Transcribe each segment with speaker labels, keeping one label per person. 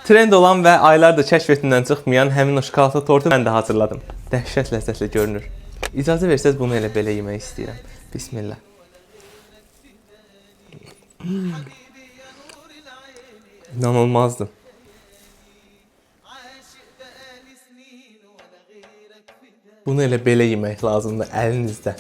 Speaker 1: Trend olan və aylardır kəşf etdiyindən çıxmayan həmin o şokolata tortu mən də hazırladım. Dəhşət ləzzətli görünür. İcazə versəz bunu elə belə yemək istəyirəm. Bismillah. İnanılmazdır. Bunu elə belə yemək lazımdır əlinizdə.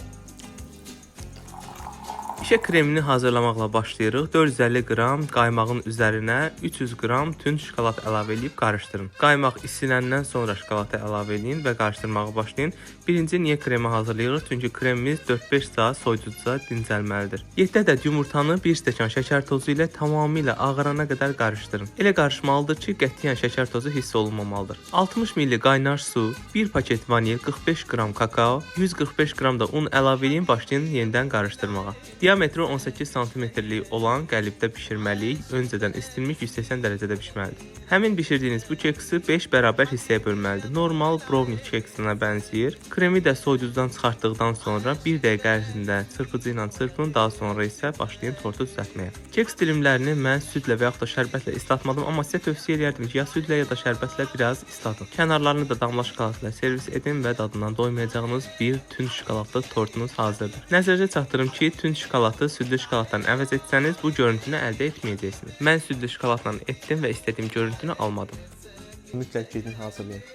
Speaker 1: İşə kremini hazırlamaqla başlayırıq. 450 qram qaymağın üzərinə 300 qram tünd şokolad əlavə edib qarışdırın. Qaymaq isinəndən sonra şokolatı əlavə edin və qarışdırmağa başlayın. Birinci niyə kremi hazırlayırıq? Çünki kremimiz 4-5 saat soyuducuda dincəlməlidir. 7 ədəd yumurtanı 1 stəkan şəkər tozu ilə tamamilə ağarana qədər qarışdırın. Elə qarışmalıdır ki, qətiyyən şəkər tozu hiss olunmamalıdır. 60 ml qaynar su, 1 paket vanil, 45 qram kakao, 145 qram da un əlavə edin, başlayın yenidən qarışdırmağa. Diametri 18 sm-lik olan qəlibdə bişirməliyik. Öncədən istinmiş 180 dərəcədə bişməlidir. Həmin bişirdiyiniz bu keksi 5 bərabər hissəyə bölməlidir. Normal brownie keksinə bənzəyir. Kremi də soyuducudan çıxartdıqdan sonra 1 dəqiqə ərzində çırpıcı ilə çırpın, daha sonra isə başlayın tortu düzəltməyə. Keks dilimlərini mən südlə və yaxud da şərbətlə islatmadım, amma sizə tövsiyə edərdim ki, ya südlə ya da şərbətlə biraz islatın. Kənarlarını da damla şokoladla servis edin və dadından doymayacağınız bir tünd şokoladlı tortunuz hazırdır. Nəzərdə çatdırım ki, tünd şokolatı südlü şokoladdan əvəz etsəniz bu görüntünü əldə etməyəcəksiniz. Mən südlü şokoladla etdim və istədiyim görüntünü almadım. Mütləq gedin hazırlayın.